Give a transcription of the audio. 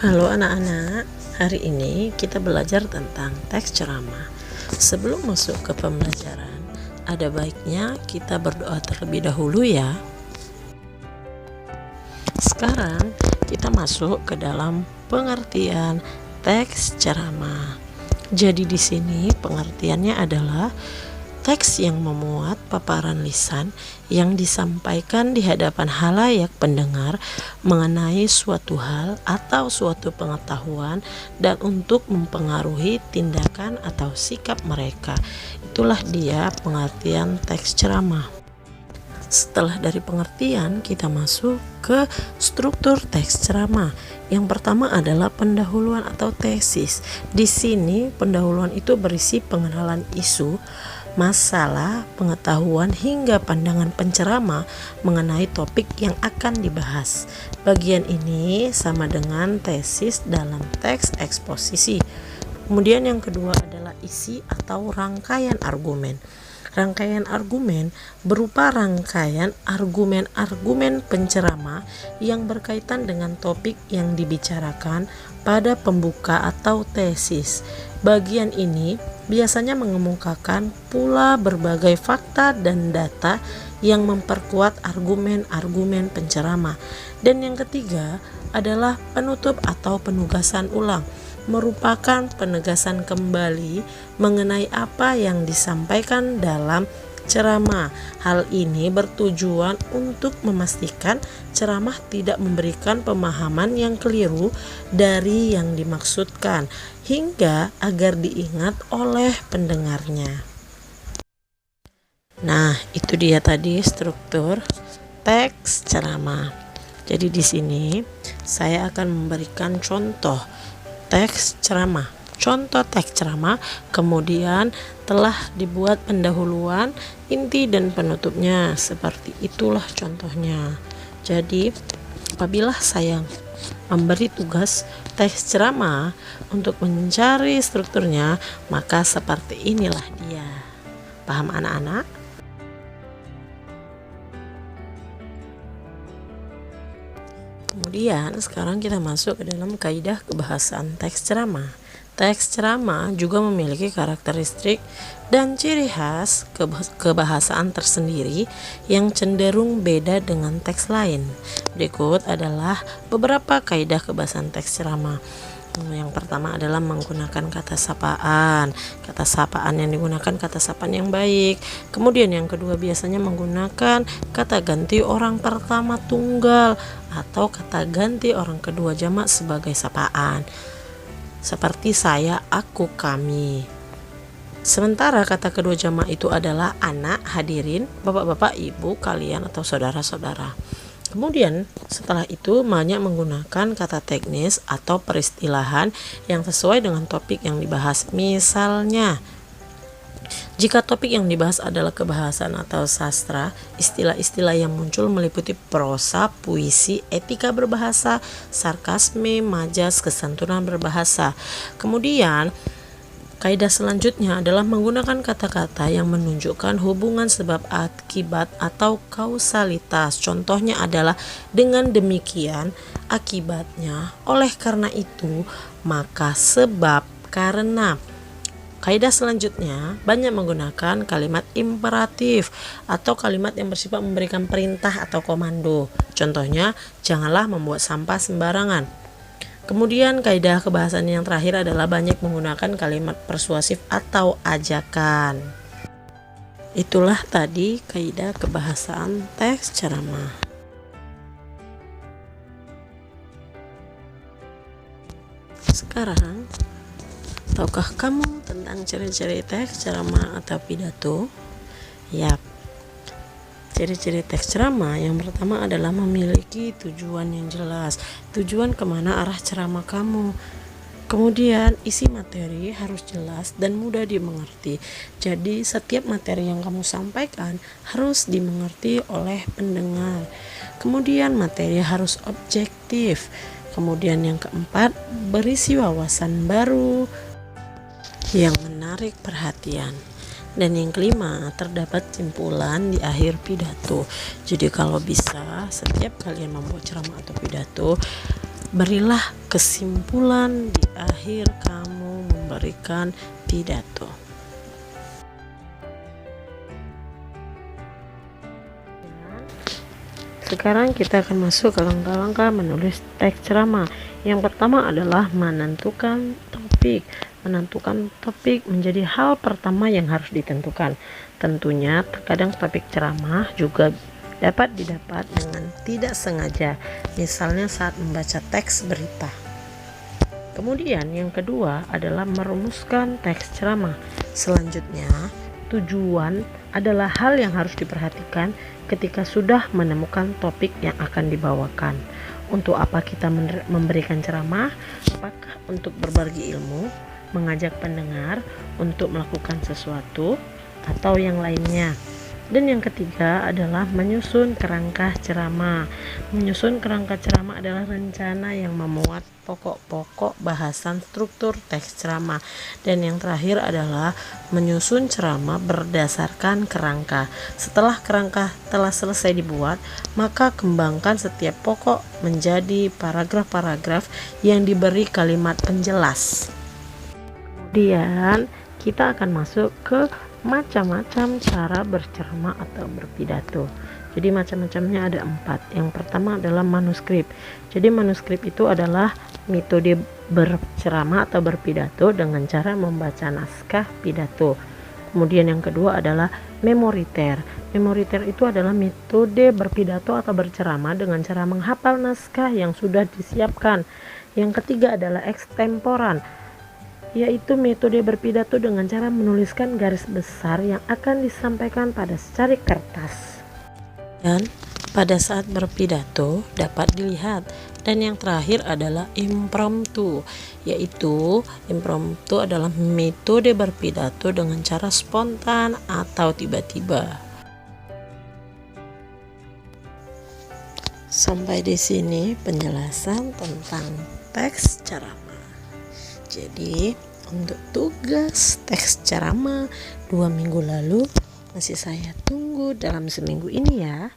Halo anak-anak, hari ini kita belajar tentang teks ceramah. Sebelum masuk ke pembelajaran, ada baiknya kita berdoa terlebih dahulu ya. Sekarang kita masuk ke dalam pengertian teks ceramah. Jadi di sini pengertiannya adalah teks yang memuat paparan lisan yang disampaikan di hadapan halayak pendengar mengenai suatu hal atau suatu pengetahuan dan untuk mempengaruhi tindakan atau sikap mereka. Itulah dia pengertian teks ceramah. Setelah dari pengertian, kita masuk ke struktur teks ceramah. Yang pertama adalah pendahuluan atau tesis. Di sini pendahuluan itu berisi pengenalan isu, masalah, pengetahuan hingga pandangan penceramah mengenai topik yang akan dibahas. Bagian ini sama dengan tesis dalam teks eksposisi. Kemudian yang kedua adalah isi atau rangkaian argumen. Rangkaian argumen berupa rangkaian argumen-argumen penceramah yang berkaitan dengan topik yang dibicarakan pada pembuka atau tesis. Bagian ini biasanya mengemukakan pula berbagai fakta dan data yang memperkuat argumen-argumen penceramah. Dan yang ketiga adalah penutup atau penugasan ulang, merupakan penegasan kembali mengenai apa yang disampaikan dalam ceramah. Hal ini bertujuan untuk memastikan ceramah tidak memberikan pemahaman yang keliru dari yang dimaksudkan, hingga agar diingat oleh pendengarnya. Nah, itu dia tadi struktur teks ceramah. Jadi di sini saya akan memberikan contoh teks ceramah. Contoh teks ceramah, kemudian telah dibuat pendahuluan, inti dan penutupnya. Seperti itulah contohnya. Jadi apabila saya memberi tugas teks ceramah untuk mencari strukturnya, maka seperti inilah dia. Paham anak-anak? Kemudian sekarang kita masuk ke dalam kaidah kebahasaan teks ceramah. Teks ceramah juga memiliki karakteristik dan ciri khas kebahasaan tersendiri yang cenderung beda dengan teks lain. Berikut adalah beberapa kaidah kebahasaan teks ceramah. Yang pertama adalah menggunakan kata sapaan. Kata sapaan yang digunakan kata sapaan yang baik. Kemudian yang kedua biasanya menggunakan kata ganti orang pertama tunggal atau kata ganti orang kedua jamak sebagai sapaan. Seperti saya, aku, kami. Sementara kata kedua jamak itu adalah anak, hadirin, bapak-bapak, ibu, kalian atau saudara-saudara. Kemudian setelah itu banyak menggunakan kata teknis atau peristilahan yang sesuai dengan topik yang dibahas. Misalnya, jika topik yang dibahas adalah kebahasaan atau sastra, istilah-istilah yang muncul meliputi prosa, puisi, etika berbahasa, sarkasme, majas, kesantunan berbahasa. Kemudian kaidah selanjutnya adalah menggunakan kata-kata yang menunjukkan hubungan sebab akibat atau kausalitas. Contohnya adalah dengan demikian, akibatnya, oleh karena itu, maka sebab, karena. Kaidah selanjutnya banyak menggunakan kalimat imperatif atau kalimat yang bersifat memberikan perintah atau komando. Contohnya, janganlah membuat sampah sembarangan. Kemudian kaidah kebahasaan yang terakhir adalah banyak menggunakan kalimat persuasif atau ajakan. Itulah tadi kaidah kebahasaan teks ceramah. Sekarang, tahukah kamu tentang ciri-ciri teks ceramah atau pidato? Yap. Ciri-ciri teks ceramah yang pertama adalah memiliki tujuan yang jelas. Tujuan kemana arah ceramah kamu. Kemudian isi materi harus jelas dan mudah dimengerti. Jadi setiap materi yang kamu sampaikan harus dimengerti oleh pendengar. Kemudian materi harus objektif. Kemudian yang keempat, berisi wawasan baru yang menarik perhatian. Dan yang kelima, terdapat simpulan di akhir pidato. Jadi kalau bisa, setiap kalian membuat ceramah atau pidato, Berilah kesimpulan di akhir kamu memberikan pidato. Sekarang kita akan masuk ke langkah-langkah menulis teks ceramah. Yang pertama adalah menentukan topik. Menentukan topik menjadi hal pertama yang harus ditentukan. Tentunya terkadang topik ceramah juga dapat didapat dengan tidak sengaja, misalnya saat membaca teks berita. Kemudian yang kedua adalah merumuskan teks ceramah. Selanjutnya, tujuan adalah hal yang harus diperhatikan ketika sudah menemukan topik yang akan dibawakan. Untuk apa kita memberikan ceramah? Apakah untuk berbagi ilmu, mengajak pendengar untuk melakukan sesuatu, atau yang lainnya? Dan yang ketiga adalah menyusun kerangka ceramah. Menyusun kerangka ceramah adalah rencana yang memuat pokok-pokok bahasan struktur teks ceramah. Dan yang terakhir adalah menyusun ceramah berdasarkan kerangka. Setelah kerangka telah selesai dibuat, maka kembangkan setiap pokok menjadi paragraf-paragraf yang diberi kalimat penjelas. Kemudian kita akan masuk ke macam-macam cara berceramah atau berpidato. Jadi macam-macamnya ada 4. Yang pertama adalah manuskrip. Jadi manuskrip itu adalah metode berceramah atau berpidato dengan cara membaca naskah pidato. Kemudian yang kedua adalah memoriter. Memoriter itu adalah metode berpidato atau berceramah dengan cara menghafal naskah yang sudah disiapkan. Yang ketiga adalah ekstemporan, yaitu metode berpidato dengan cara menuliskan garis besar yang akan disampaikan pada secari kertas. Dan pada saat berpidato dapat dilihat. Dan yang terakhir adalah impromptu, yaitu impromptu adalah metode berpidato dengan cara spontan atau tiba-tiba. Sampai di sini penjelasan tentang teks ceramah. Jadi untuk tugas teks ceramah 2 minggu lalu masih saya tunggu dalam seminggu ini ya.